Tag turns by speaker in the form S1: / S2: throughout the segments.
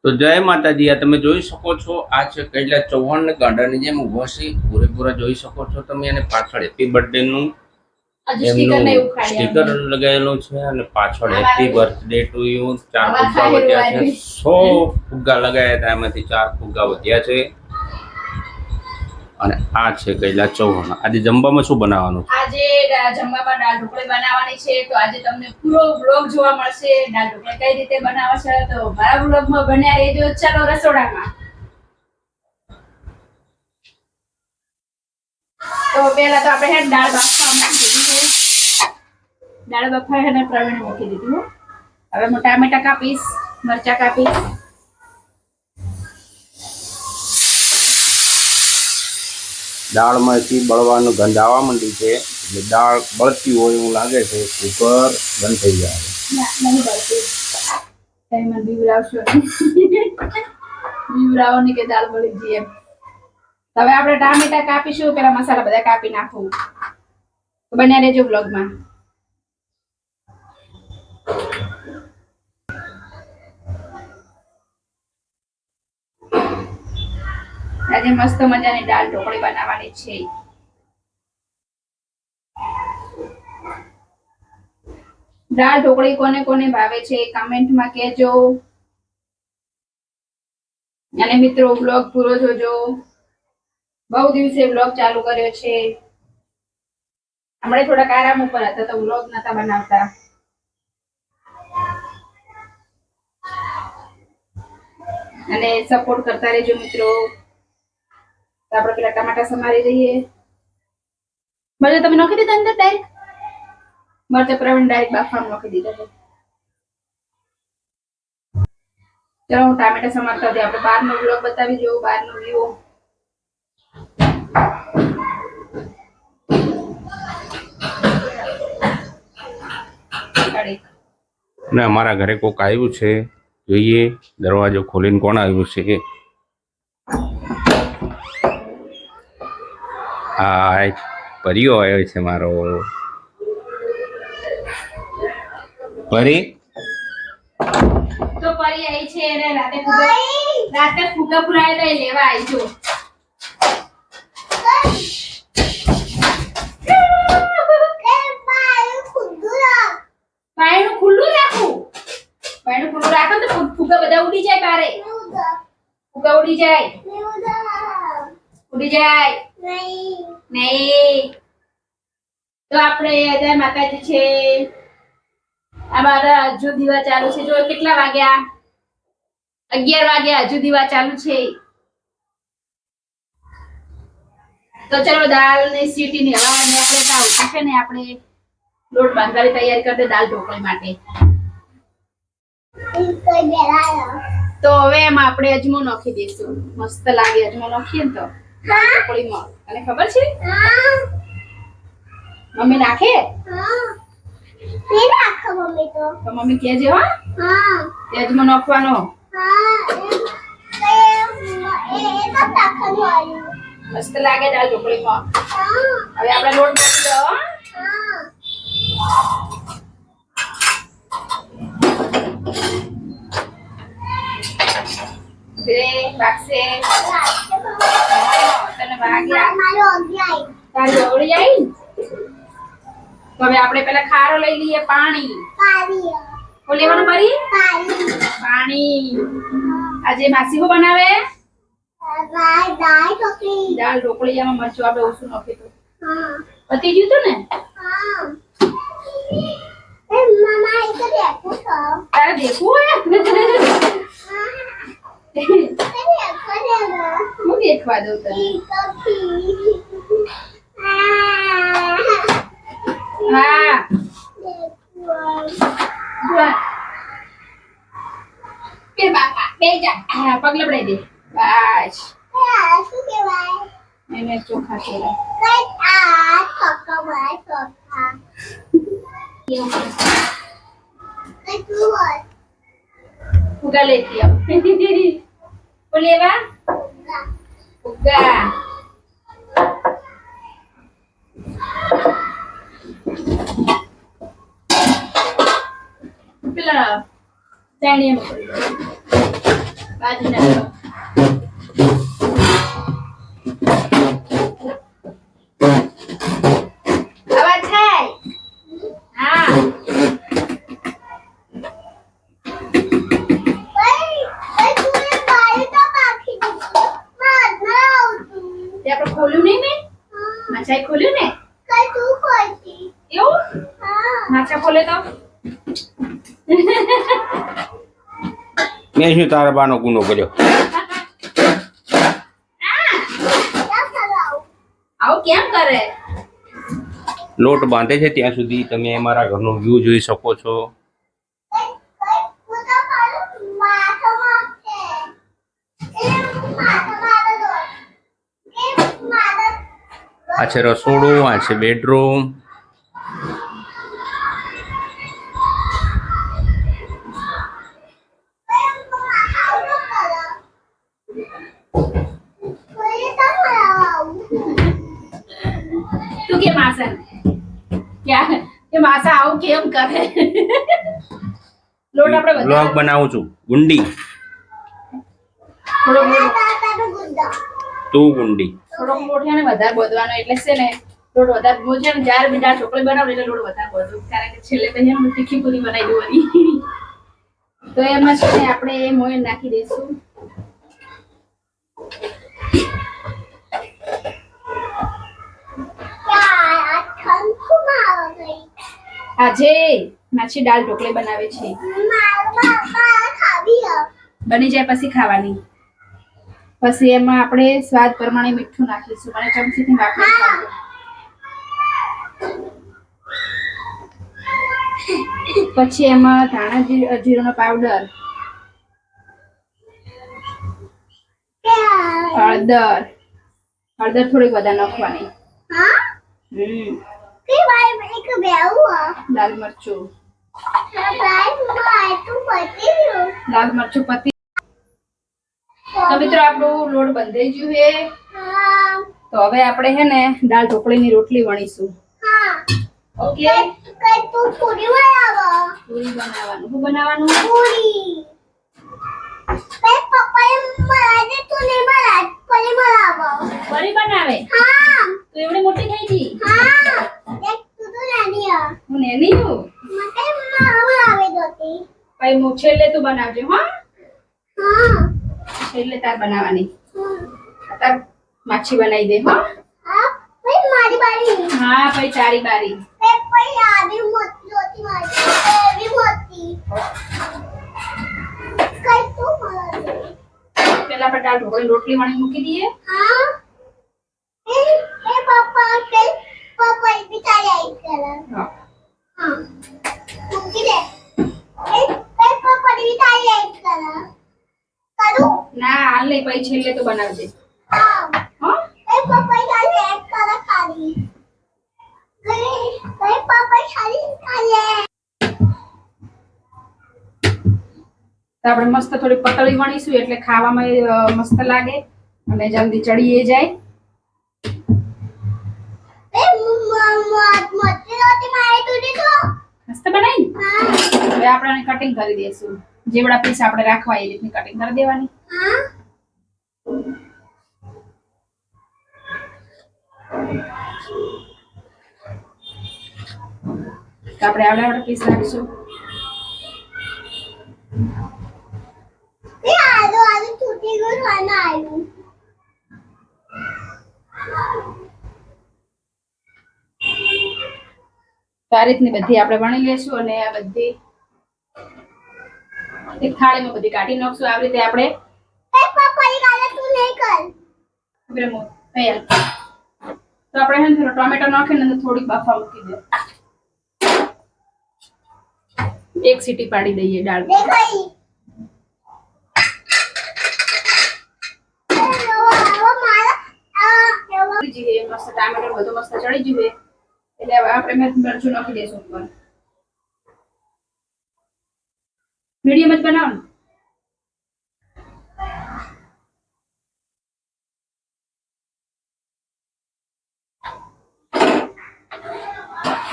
S1: તો જય માતાજી, આ તમે જોઈ શકો છો, આ છે કૈલાસ ચૌહાણ ગાંડાની જેમ ઉભા છે, પૂરેપૂરા જોઈ શકો છો તમે. અને પાછળ હેપી બર્થડે નું એમનું સ્ટીકર લગાવેલું છે અને પાછળ હેપી બર્થડે ટુ યુ 4 ફુગ્ગા વધ્યા છે. 100 ફુગ્ગા લગાવ્યા હતા, એમાંથી 4 ફુગ્ગા વધ્યા છે. અને આ છે કૈલાસ ચૌહાણ. આજે જમવામાં શું બનાવવાનું છે?
S2: આજે જમવામાં દાળ ઢોકળી બનાવવાની છે. તો આજે તમને પૂરો વ્લોગ જોવા મળશે, દાળ ઢોકળી કઈ રીતે બનાવે છે. તો મારા વ્લોગમાં બન્યા રહેજો. ચાલો રસોડામાં. તો પહેલા તો આપણે દાળ બાફવા મૂકી દીધી છે. દાળ બાફવા એને પ્રવીણ મૂકી દીધું. હવે હું ટામેટા કાપીશ, મરચા કાપીશ.
S1: દાળમાંથી બળવાનું ગંધ આવવા માંડી છે, એટલે દાળ બળતી હોય એવું લાગે છે. કુકર બંધ થઈ જાય.
S2: નહીં બળતી, કઈ મને બીવરાવશો બીવરાવો નહીં કે દાળ બળી જઈએ. હવે આપણે ટામેટા કાપીશું. પેલા મસાલા બધા કાપી નાખું. તો બન્યા રહેજો વ્લોગમાં. આજે મસ્ત મજાની દાળ ઢોકળી બનાવવાની છે. દાળ ઢોકળી કોને કોને ભાવે છે કમેન્ટમાં કહેજો. અને મિત્રો વ્લોગ પૂરો જોજો. બહુ દિવસે વ્લોગ ચાલુ કર્યો છે. હમણાં થોડાક આરામ ઉપર હતા તો વ્લોગ નતા બનાવતા. અને સપોર્ટ કરતા રહેજો મિત્રો. તો આપણે પેલા ટમાટા સમારી દઈએ. મરચા તમે નાખી દીધા અંદર ડાયરેક્ટ? મરચા પ્રવીણ ડાયરેક્ટ બાફવામાં નાખી દીધા છે. ચલો હું ટામેટા સમારતા હતી. આપણે બહારનો વ્લોગ બતાવી દઉં, બહારનો વ્યૂ.
S1: અને અમારા ઘરે કોક આવ્યું છે, જોઈએ. દરવાજો ખોલીને કોણ આવ્યું છે? હા, પરીઓ આવ્યો છે મારો. પરી
S2: તો પરી આવી છે અને રાતે ફુગા ફુલાય લેવા આવી છું. પાયણું ખુલ્લું રાખો તો ફુગા બધા ઉડી જાય બારે. ફુગા ઉડી જાય નહીં. તો આપણે જય માતાજી છે. અમારા હજુ દીવા ચાલુ છે. જો કેટલા વાગ્યા? 11 વાગ્યા. હજુ દીવા ચાલુ છે. તો ચલો દાળ ની સીટી ની હવા નીકળે તો આવતી છે ને, આપણે લોટ બાંધવાની તૈયારી કરી દે દાળ ઢોકળી માટે. તો હવે એમાં આપણે અજમો નાખી દઈશું. મસ્ત લાગે અજમો નાખીએ ને તો દાળ ઢોકળીમાં. અને ખબર છે મમ્મી નાખે? તો મમ્મી કહેજે હો. અજમો નાખવાનો. મસ્ત લાગે દાળ ઢોકળીમાં. હવે આપણે લોટ નાખી દો. વાગશે તને વાગ્યા તારી ઓળી આવી. તો હવે આપણે પેલા ખારો લઈ લઈએ. પાણી લેવાનું. પાણી. આજે માસી શું બનાવે? દાળ ઢોકળી. એમાં મરચું આપણે ઓછું નાખ્યું હતું. પતી ગયું હતું ને? તારે દેખવું હે? હું દેખવા દઉં તને. હા બાપા બે જા. હા પગ લબડાઈ દે. બસ એને ચોખા ફુગા લેતી આવ. લેવા ફુગા. પેલા ચાણીયા બાજુ નાખો. અવાજ થાય? હા. તે આપણે ખોલ્યું નહીં મેં? માછાએ ખોલ્યું ને? એવું? માછા ખોલે તો?
S1: મેં શું તારા બાનો ગુનો કર્યો?
S2: આવું કેમ કરે?
S1: લોટ બાંધે છે ત્યાં સુધી તમે મારા ઘરનો વ્યૂ જોઈ શકો છો. આ છે રસોડું, આ છે બેડરૂમ.
S2: તું કે માસા ક્યાં કે માસા આવું કેમ કરે? લોટ આપણે
S1: બ્લોગ
S2: વધારે
S1: બનાવું છું. ગુંડી
S2: થોડો
S1: તું ગુંડી.
S2: લોટ છે ને વધારે બોધવાનો એટલે છે ને લોટ વધારે બોધે ને જ્યારે બી દાળ ઢોકળી બનાવું એટલે લોટ વધારે બોધું કારણ કે છેલ્લે પછી એમ તીખી પૂરી બનાવી દેવાની. તો એમાં છે ને આપણે મોયણ નાખી દઈશું. આજે માછી દાળ ઢોકળી બનાવે છે. બની જાય પછી ખાવાની. પછી એમાં આપણે સ્વાદ પ્રમાણે મીઠું નાખીશું અને ચમચીથી વાપરી ખાવાનું. પછી એમાં ધાણા જીરુંનો પાવડર, હળદર થોડીક વધારે નાખવાની. લાલ મરચું પતી. તો મિત્રો આપણું લોટ બંધાઈ ગયું છે. તો હવે આપણે હે ને દાળ ઢોકળીની રોટલી વણીશું. ઓકે, પૂરી બનાવવાનું. શું બનાવવાનું? પૂરી બનાવે તો એવડી મોટી થઈ ગઈ. હું નેની છું. પછી હું છેલ્લે તું બનાવજે. હા, છેલ્લે તાર બનાવવાની. તાર માછી બનાવી દે. હા, હા, પછી તારી બારી. પેલા આપણે દાળ ઢોકળી રોટલી વણી મૂકી દઈએ. ના હાલ નહીં, પછી છેલ્લે તો બનાવજે. તો આપણે મસ્ત થોડી પતળી વણીશું એટલે ખાવામાં મસ્ત લાગે અને જલ્દી ચડીએ જાય. મસ્ત બનાવી. હવે આપણે કટિંગ કરી દઈશું. જેવડા પીસ આપણે રાખવા એ રીતની કટિંગ કરી દેવાની. આપણે આવડા પીસ રાખીશું. આ રીતની બધી આપણે વણી લેશું અને આ બધી એક થાળીમાં બધી કાઢી નાખશું. આવી રીતે આપણે તો આપણે ટોમેટો નાખીને થોડીક બાફા મૂકી દે. એક સીટી પાડી દઈએ દાળ. મસ્ત ટામેટો બધું મસ્ત ચડી જઈએ એટલે હવે આપણે મરચું નાખી દઈશું ઉપર. મીડિયમ જ બનાવવાનું.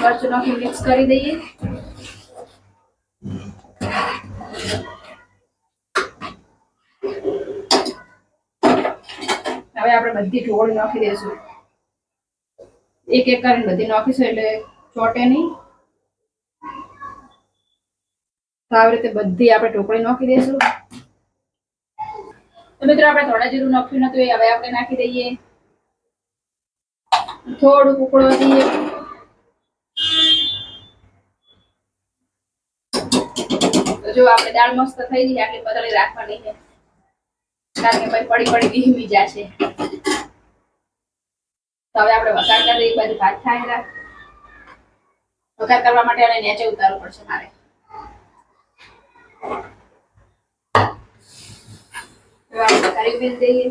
S2: મરચું નાખી મિક્સ કરી દઈએ. હવે આપણે બધી ઢોકળી નાખી દઈશું. એક એક કરીને બધી નાખીશું એટલે ચોટે નહીં. તો આવી રીતે બધી આપણે ઢોકળી નાખી દઈશું. તો મિત્રો આપણે થોડા જીરું નાખ્યું નતું, હવે આપણે નાખી દઈએ. થોડું ઉકળવા દઈએ. તો જો આપણે દાળ મસ્ત થઈ ગઈ, આટલી પતળી રાખવાની છે કારણ કે ભાઈ પડી ધીમી જશે. તો હવે આપણે વઘાર કરી દઈએ. એક બાજુ ભાત થાય, વઘાર કરવા માટે આને નીચે ઉતારવું પડશે મારે. હવે આપણે વઘારી ઉમેરી દઈએ.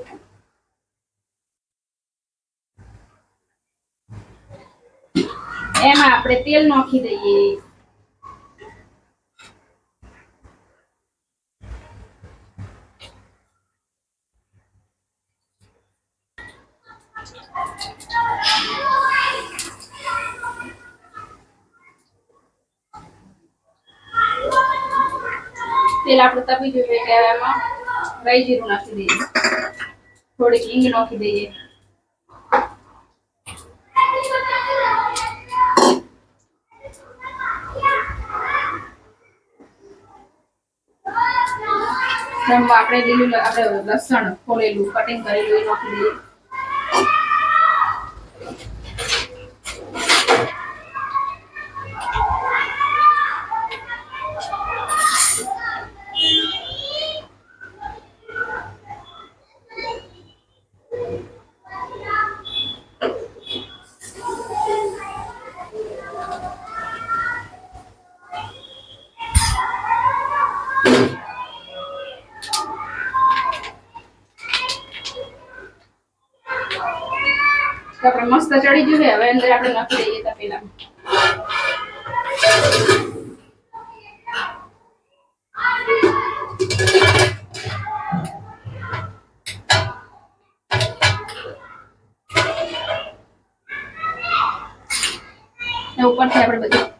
S2: એમાં આપણે તેલ નાખી દઈએ. તેલ આપણે તપી જોઈએ એટલે એમાં રાઈ જીરું નાખી દઈએ. થોડીક હિંગ નાખી દઈએ. આપણે લીલું લસણ ફોલેલું કટિંગ કરેલું એ નાખી દઈએ. તો આપણે મસ્ત ચડી ગયું છે. હવે અંદર આપણે નાખી દઈએ તપેલા. ઉપરથી આપણે બધું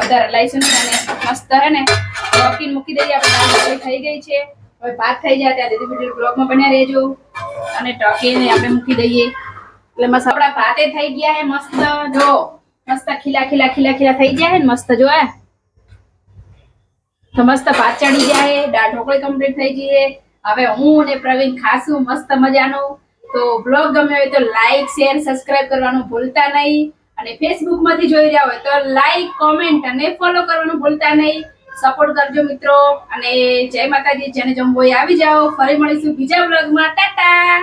S2: વધારે લઈશું અને મસ્ત હે ને ઢોકીને મૂકી દઈએ. આપણે દાળ થઈ ગઈ છે. હવે ભાત થઈ જાય ત્યાં સુધી વિડિયો બ્લોગમાં બન્યા રહેજો. અને ઢોકીને આપણે મૂકી દઈએ એટલે મસ્ત આપણા ભાતે થઈ ગયા હે. મસ્ત જો મસ્ત ખીલા થઈ ગયા હે ને મસ્ત જો હે. તો મસ્ત ભાત ચડી જાય. દાળ ઢોકળી કમ્પ્લીટ થઈ ગઈ. હવે હું અને પ્રવીણ ખાશું મસ્ત મજાનું. તો બ્લોગ ગમ્યો હોય તો લાઈક શેર સબસ્ક્રાઇબ કરવાનું ભૂલતા નહીં. અને ફેસબુક માંથી જોઈ રહ્યા હોય તો લાઈક કોમેન્ટ અને ફોલો કરવાનું ભૂલતા નહીં. સપોર્ટ કરજો મિત્રો. અને જય માતાજી. જેને જમવું હોય આવી જાઓ. ફરી મળીશું બીજા બ્લોગમાં. ટાટા.